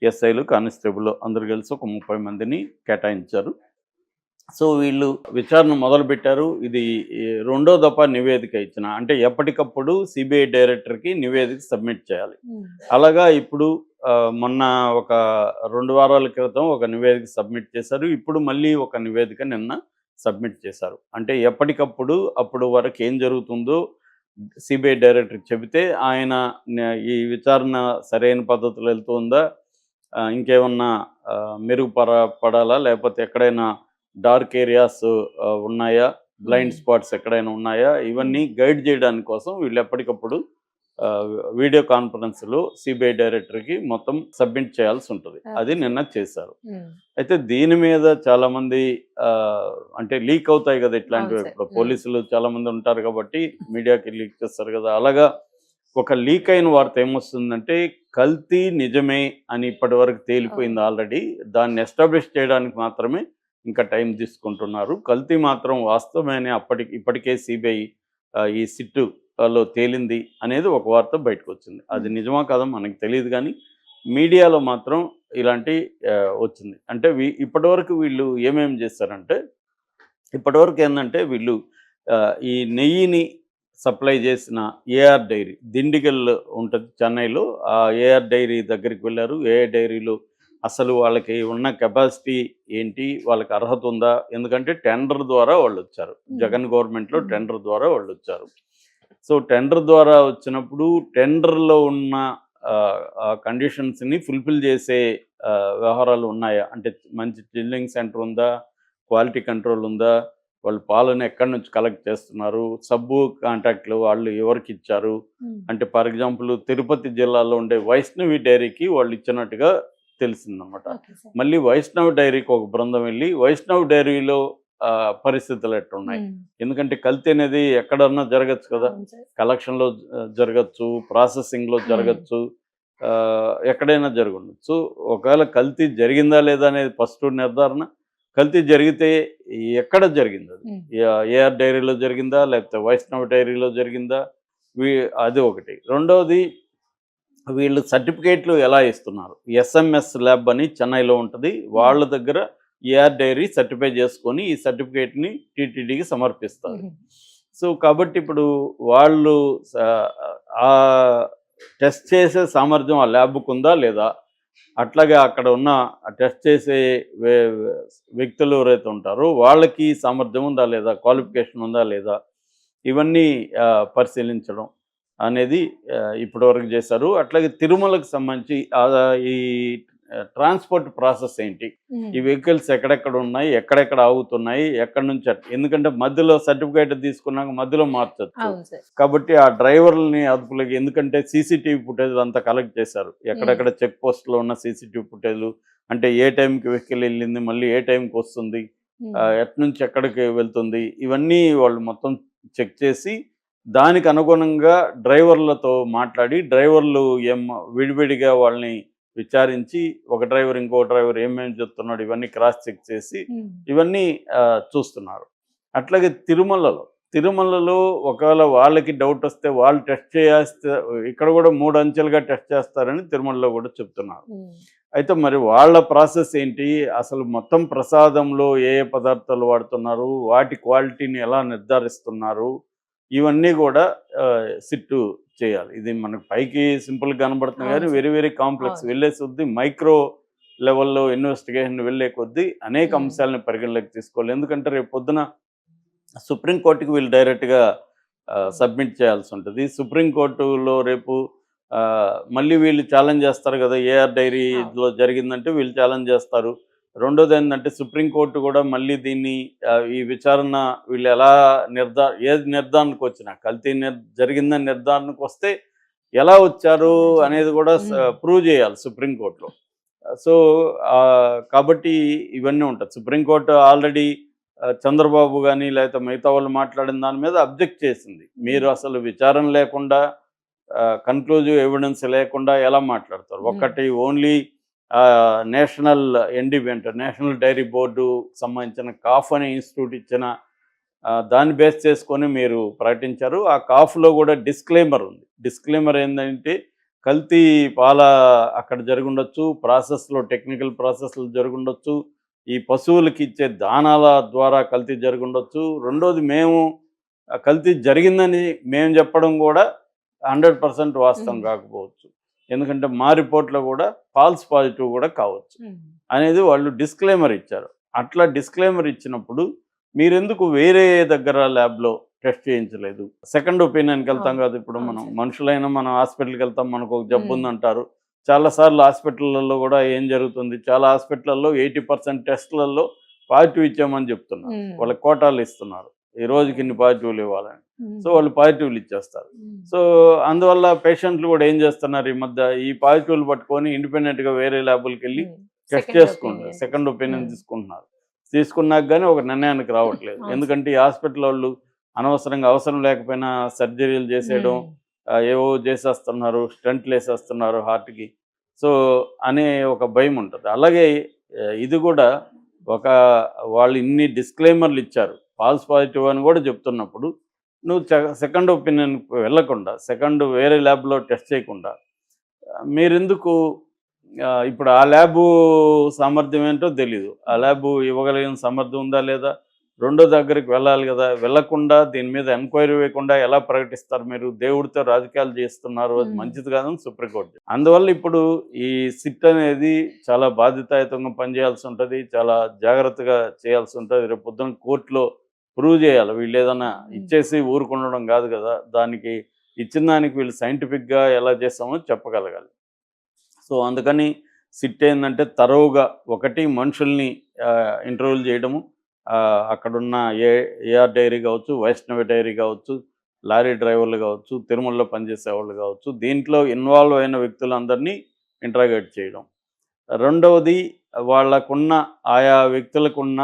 ఎస్ఐలు, కానిస్టేబుల్ అందరూ కలిసి ఒక 30 మందిని కేటాయించారు. సో, వీళ్ళు విచారణ మొదలుపెట్టారు. ఇది రెండో దఫా నివేదిక ఇచ్చిన అంటే ఎప్పటికప్పుడు సిబిఐ డైరెక్టర్‌కి నివేదిక సబ్మిట్ చేయాలి. హ్మ్. అలాగా ఇప్పుడు మొన్న ఒక 2 వారాల క్రితం ఒక నివేదిక సబ్మిట్ చేశారు. ఇప్పుడు మళ్ళీ ఒక నివేదిక నిన్న సబ్మిట్ చేశారు. అంటే ఎప్పటికప్పుడు అప్పుడు వరకు ఏం జరుగుతుందో సిబిఐ డైరెక్టర్‌కి చెబితే ఆయన ఈ విచారణ సరైన పద్ధతిలో వెళ్తుందా? ఇంకేమన్నా పడాలా? లేకపోతే ఎక్కడైనా డార్క్ ఏరియాస్ ఉన్నాయా? బ్లైండ్ హ్మ్. స్పాట్స్ ఎక్కడైనా ఉన్నాయా? హ్మ్. ఇవన్నీ గైడ్ చేయడానికి కోసం వీళ్ళు ఎప్పటికప్పుడు వీడియో కాన్ఫరెన్స్‌లో సిబిఐ డైరెక్టర్‌కి మొత్తం సబ్మిట్ చేయాల్సుంటది. అది ఓకే. నిన్న చేశారు. హ్మ్. అయితే దీని మీద చాలామంది అంటే లీక్ అవుతాయి గదా! అవును ఇట్లాంటివి. సార్. ఇప్పుడు హ్మ్. పోలీసులు చాలామంది ఉంటారు కాబట్టి మీడియాకి లీక్ చేస్తారు గదా! అలాగా ఒక లీక్ అయిన వార్త ఏమొస్తుందంటే కల్తీ నిజమే అని ఇప్పటివరకు ఓహ్! తేలిపోయింది ఆల్రెడీ. దాన్ని ఎస్టాబ్లిష్ చేయడానికి మాత్రమే ఇంకా టైం తీసుకుంటున్నారు. కల్తీ మాత్రం వాస్తవమే అని ఇప్పటికే సిబిఐ ఈ సిట్టులో తేలింది అనేది ఒక వార్త బయటకొచ్చింది. అది హ్మ్. నిజమా కాదో మనకు తెలీదు గానీ, మీడియాలో మాత్రం ఇలాంటి వచ్చింది. అంటే ఇప్పటివరకు వీళ్ళు ఏమేమి చేశారంటే, ఇప్పటివరకు ఏందంటే వీళ్ళు ఈ నెయ్యిని సప్లై చేసిన ఏఆర్ డైరీ దిండిగల్ ఉంటది చెన్నైలో. ఆ ఏఆర్ డైరీ దగ్గరికి వెళ్లారు. ఏఆర్ డైరీలో అసలు వాళ్ళకి ఉన్న కెపాసిటీ ఏంటి? వాళ్ళకి అర్హత ఉందా? ఎందుకంటే టెండర్ ద్వారా వాళ్ళొచ్చారు. హ్మ్. జగన్ గవర్నమెంట్‌లో హ్మ్. టెండర్ ద్వారా వాళ్ళొచ్చారు. సో, టెండర్ ద్వారా వచ్చినప్పుడు టెండర్‌లో ఉన్న ఆ కండిషన్స్‌ని ఫుల్‌ఫిల్ చేసే వ్యవహారాలు ఉన్నాయా? అంటే మంచి చిల్లింగ్ సెంటర్ ఉందా? క్వాలిటీ కంట్రోల్ ఉందా? వాళ్ళు పాలను ఎక్కడి నుంచి కలెక్ట్ చేస్తున్నారు? సబ్బు కాంట్రాక్ట్‌లు వాళ్ళు ఎవరికిచ్చారు? హ్మ్. అంటే ఫర్ ఎగ్జాంపుల్ తిరుపతి జిల్లాలో ఉండే వైష్ణవి డైరీకి వాళ్ళు ఇచ్చినట్టుగా తెలిసిందనమాట. Okay sir. మళ్ళీ వైష్ణవ్ డైరీకి ఒక బృందం వెళ్లి వైష్ణవ్ డైరీలో పరిస్థితులు ఎట్టున్నాయి? హ్మ్. ఎందుకంటే కల్తీ అనేది ఎక్కడన్నా జరగొచ్చు కదా! అవును సార్. కలెక్షన్‌లో జరగొచ్చు, ప్రాసెసింగ్‌లో హ్మ్. జరగొచ్చు. ఎక్కడైనా జరుగుండొచ్చు. ఒకవేళ కల్తీ జరిగిందా లేదా అనేది ఫస్టు నిర్ధారణ. కల్తీ జరిగితే ఎక్కడ జరిగిందది? హ్మ్. ఏఆర్ డైరీలో జరిగిందా? లేకపోతే వైష్ణవ్ డైరీలో జరిగిందా? వీ అది ఒకటి. రెండోది వీళ్ళు సర్టిఫికేట్‌లు ఎలా ఇస్తున్నారు? ఎస్ఎంఎస్ ల్యాబ్ అని చెన్నైలో ఉంటది. హ్మ్. వాళ్ళ దగ్గర ఏఆర్ డైరీ సర్టిఫై చేసుకొని ఈ సర్టిఫికేట్‌ని టీటీడీకి సమర్పిస్తారు. హుహు. సో, కాబట్టి ఇప్పుడు వాళ్ళు స టెస్ట్ చేసే సామర్థ్యం ఆ ల్యాబ్‌కుందా లేదా? అట్లాగే అక్కడ ఉన్న టెస్ట్ చేసే వే వ్యక్తులు ఎవరైతే ఉంటారో వాళ్ళకి సామర్థ్యం ఉందా లేదా? హ్మ్. క్వాలిఫికేషన్ ఉందా లేదా? ఇవన్నీ పరిశీలించడం అనేది ఇప్పటివరకు చేశారు. అట్లాగే తిరుమలకు సంబంధించి ఈ ట్రాన్స్‌పోర్ట్ ప్రాసెస్ ఏంటి? హ్మ్. ఈ వెహికల్స్ ఎక్కడెక్కడ ఉన్నాయి? ఎక్కడెక్కడ ఆగుతున్నాయి? ఎక్కడి నుంచి ఎందుకంటే మధ్యలో సర్టిఫికేట్ తీసుకున్నాక మధ్యలో మార్చొచ్చు. అవును సార్. కాబట్టి ఆ డ్రైవర్‌లని అదుపులోకి ఎందుకంటే సీసీటీవీ ఫుటేజ్ అంతా కలెక్ట్ చేశారు. హ్మ్. ఎక్కడెక్కడ చెక్ పోస్ట్‌లో ఉన్న సీసీటీవీ ఫుటేజ్‌లు అంటే ఏ టైంకి వెహికల్ ఎళ్ళింది? మళ్ళీ ఏ టైంకొస్తుంది? హ్మ్. ఎట్నుంచి ఎక్కడికి వెళ్తుంది? ఇవన్నీ వాళ్ళు మొత్తం చెక్ చేసి దానికి అనుగుణంగా డ్రైవర్లతో మాట్లాడి డ్రైవర్లు విడివిడిగా వాళ్ళని విచారించి ఒక డ్రైవర్ ఇంకో డ్రైవర్ ఏమేమి చెప్తున్నాడు ఇవన్నీ క్రాస్ చెక్ చేసి హ్మ్. ఇవన్నీ చూస్తున్నారు. అట్లాగే తిరుమలలో ఒకవేళ వాళ్ళకి డౌట్ వస్తే వాళ్ళు టెస్ట్ చేస్తే ఇక్కడ కూడా 3 అంచెలుగా టెస్ట్ చేస్తారని తిరుమలలో కూడా చెప్తున్నారు. హ్మ్. అయితే మరి వాళ్ళ ప్రాసెస్ ఏంటి? అసలు మొత్తం ప్రసాదంలో ఏ ఏ పదార్థాలు వాడుతున్నారు? వాటి క్వాలిటీని ఎలా నిర్ధారిస్తున్నారు? ఇవన్నీ గూడా సిట్టు చేయాలి. ఇది మనకు పైకి సింపుల్‌గా కనబడుతుంది గానీ అవును సార్. Very very complex. అవును. వెళ్ళే కొద్దీ మైక్రో లెవెల్‌లో ఇన్వెస్టిగేషన్ వెళ్ళే కొద్దీ అనేక హ్మ్. అంశాలను పరిగణలోకి తీసుకోవాలి. ఎందుకంటే రేపు పొద్దున సుప్రీం కోర్ట్‌కి వీళ్ళు డైరెక్ట్‌గా హ్మ్. సబ్మిట్ చేయాల్సుంటది. సుప్రీం కోర్టులో రేపు మళ్ళీ వీళ్ళు ఛాలెంజ్ చేస్తారు గదా! ఏఆర్ అవును. డైరీలో జరిగిందంటే వీళ్ళు ఛాలెంజ్ చేస్తారు. రెండోదేందంటే సుప్రీం కోర్ట్ గూడా మళ్ళీ దీన్ని ఈ విచారణ వీళ్ళు ఎలా ఏది నిర్ధారణకొచ్చినా కల్తీ జరిగిందని నిర్ధారణకొస్తే ఎలా వచ్చారు ఎలా అనేది జరిగింది? గూడా హ్మ్. ప్రూవ్ చేయాలి సుప్రీం కోర్ట్‌లో. సో, కాబట్టి ఇవన్నీ ఉంటది. సుప్రీం కోర్ట్ ఆల్రెడీ చంద్రబాబు గాని, లేకపోతే మిగతా వాళ్ళు మాట్లాడిన దాని మీద అబ్జెక్ట్ చేసింది. హ్మ్. మీరు అసలు విచారణ లేకుండా కన్క్లూజివ్ ఎవిడెన్స్ లేకుండా ఎలా మాట్లాడతారు? హ్మ్. ఒక్కటి ఓన్లీ నేషనల్ ఎన్‌డీబీ అంటే నేషనల్ డైరీ బోర్డు సంబంధించిన కాఫ్ అనే ఇన్‌స్టిట్యూట్ ఇచ్చిన దాన్ని బేస్ చేసుకొని మీరు ప్రకటించారు. ఆ కాఫ్‌లో గూడా డిస్క్లైమర్ ఉంది. డిస్క్లైమర్ ఏందంటే కల్తీ పాల అక్కడ జరుగుండొచ్చు, ప్రాసెస్‌లో టెక్నికల్ ప్రాసెస్‌లు జరుగుండొచ్చు, ఈ పశువులకి ఇచ్చే దానాల ద్వారా కల్తీ జరుగుండొచ్చు. రెండోది మేము కల్తీ జరిగిందని మేము చెప్పడం కూడా 100% వాస్తవం హ్మ్. కాకపోవచ్చు. ఎందుకంటే మా రిపోర్ట్‌లో కూడా ఫాల్స్ పాజిటివ్ కూడా కావచ్చు హ్మ్. అనేది వాళ్ళు డిస్క్లైమర్ ఇచ్చారు. అట్లా డిస్క్లైమర్ ఇచ్చినప్పుడు మీరెందుకు వేరే దగ్గర ల్యాబ్‌లో టెస్ట్ చేయించలేదు? సెకండ్ ఒపీనియన్‌కి వెళ్తాం అవును. కదా! ఇప్పుడు అవును మనం సార్. మనుషులైనా మనం హాస్పిటల్‌కి వెళ్తాం. మనకు ఒక జబ్బు హ్మ్. ఉందంటారు. చాలా సార్లు హాస్పిటల్‌లలో కూడా ఏం జరుగుతుంది? చాలా హాస్పిటల్‌లలో 80% టెస్ట్‌లలో పాజిటివ్ ఇచ్చామని చెప్తున్నారు. హ్మ్. వాళ్ళకి కోటాలు ఇస్తున్నారు. ఈ రోజుకి ఇన్ని పాజిటివ్‌లు ఇవ్వాలని. సో, హ్మ్. వాళ్ళు పాజిటివ్‌లు ఇచ్చేస్తారు. హ్మ్. సో, అందువల్ల పేషెంట్‌లు కూడా ఏం చేస్తున్నారు ఈ మధ్య ఈ పాజిటివ్‌లు పట్టుకొని ఇండిపెండెంట్‌గా వేరే ల్యాబులకెళ్ళి హ్మ్. టెస్ట్ సెకండ్ చేసుకుంటారు. ఒపీనియన్ సెకండ్ ఒపీనియన్ హ్మ్. తీసుకుంటున్నారు. తీసుకున్నాక గాని ఒక నిర్ణయానికి రావట్లేదు. అవును సార్. ఎందుకంటే ఈ హాస్పిటలోళ్ళు అనవసరంగా అవసరం లేకపోయినా సర్జరీలు చేసేయడం, హ్మ్. ఏవో చేసేస్తున్నారు, స్టంట్‌లేసేస్తున్నారు హార్ట్‌కి. సో, అనే ఒక భయం ఉంటది. అలాగే ఇది కూడా ఒక వాళ్ళు ఇన్ని డిస్క్లైమర్‌లు ఇచ్చారు. ఫాల్స్ పాజిటివ్ అని కూడా చెప్తున్నప్పుడు, నువ్వు సెకండ్ ఒపీనియన్‌కి వెళ్ళకుండా, సెకండ్ వేరే ల్యాబ్‌లో టెస్ట్ చేయకుండా మీరెందుకు ఇప్పుడు ఆ ల్యాబు సామర్థ్యం ఏంటో తెలీదు. ఆ హ్మ్. ల్యాబు ఇవ్వగలిగిన సామర్థ్యం ఉందా లేదా? రెండో దగ్గరికి వెళ్ళాలి గదా! వెళ్ళకుండా దీని మీద ఎంక్వైరీ వేయకుండా ఎలా ప్రకటిస్తారు మీరు? దేవుడితో రాజకీయాలు చేస్తున్నారు. అది హ్మ్. మంచిది కాదని సుప్రీంకోర్టు అందువల్ల ఇప్పుడు ఈ సిట్ అనేది చాలా బాధ్యతాయుతంగా పనిచేయాల్సి ఉంటది. చాలా జాగ్రత్తగా చేయాల్సి ఉంటది. రేపు పొద్దున కోర్ట్‌లో ప్రూవ్ చేయాలి. వీళ్ళేదన్నా హ్మ్. ఇచ్చేసి ఊరుకుండడం గాదు గదా! దానికి ఇచ్చిన దానికి వీళ్ళు సైంటిఫిక్‌గా ఎలా చేసామో చెప్పగలగాలి. సో, అందుకని సిట్ ఏందంటే తరోవుగా ఒకటి మనుషుల్ని ఇంటర్వ్యూలు చేయడము. అక్కడున్న ఏ ఏఆర్ డైరీ కావచ్చు, వైష్ణవి డైరీ కావచ్చు, లారీ డ్రైవర్లు కావచ్చు, తిరుమలలో పనిచేసేవాళ్ళు కావచ్చు, దీంట్లో ఇన్వాల్వ్ అయిన వ్యక్తులందరినీ ఇంటరాగేట్ చేయడం. రెండవది వాళ్ళకున్న ఆయా వ్యక్తులకున్న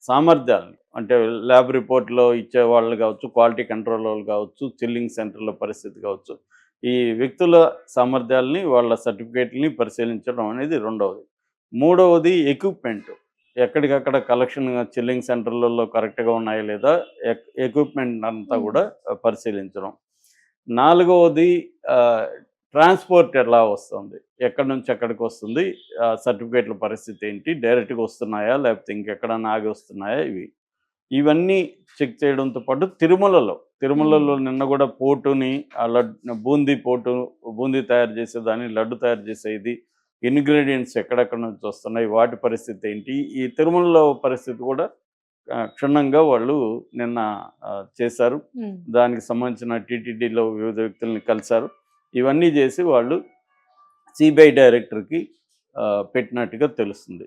సామర్థ్యాలను అంటే ల్యాబ్ రిపోర్ట్‌లో ఇచ్చేవాళ్ళు కావచ్చు, క్వాలిటీ కంట్రోలోళ్ళు కావచ్చు, చిల్లింగ్ సెంటర్‌ల పరిస్థితి కావచ్చు. ఈ వ్యక్తుల సామర్థ్యాల్ని, వాళ్ళ సర్టిఫికేట్‌లని పరిశీలించడం అనేది రెండవది. మూడవది ఎక్విప్‌మెంట్. ఎక్కడికక్కడ కలెక్షన్ చిల్లింగ్ సెంటర్‌లలో కరెక్ట్‌గా ఉన్నాయా లేదా? ఎక్విప్‌మెంట్ అంతా హ్మ్. కూడా పరిశీలించడం. నాలుగవది ఆహ్, ట్రాన్స్‌పోర్ట్ ఎలా వస్తుంది? ఎక్కడి నుంచి ఎక్కడికొస్తుంది? సర్టిఫికేట్‌ల పరిస్థితి ఏంటి? డైరెక్ట్‌గా వస్తున్నాయా? లేకపోతే ఇంకెక్కడన్నా ఆగి వస్తున్నాయా? ఇవన్నీ చెక్ చేయడంతో పాటు హ్మ్. తిరుమలలో నిన్న గూడా పోటుని బూందీ పోటు, బూందీ తయారు చేసేదాన్ని, లడ్డు తయారు చేసేది, ఇంగ్రీడియెంట్స్ ఎక్కడెక్కడి నుంచి వస్తున్నాయి? వాటి పరిస్థితి ఏంటి? ఈ తిరుమలలో పరిస్థితి కూడా క్షుణ్ణంగా వాళ్ళు నిన్న చేశారు. హ్మ్. దానికి సంబంధించిన టీటీడీలో వివిధ వ్యక్తుల్ని కలిసారు. ఇవన్నీ జేసి వాళ్ళు సీబీఐ డైరెక్టర్‌కి పెట్టినట్టుగా తెలుస్తుంది.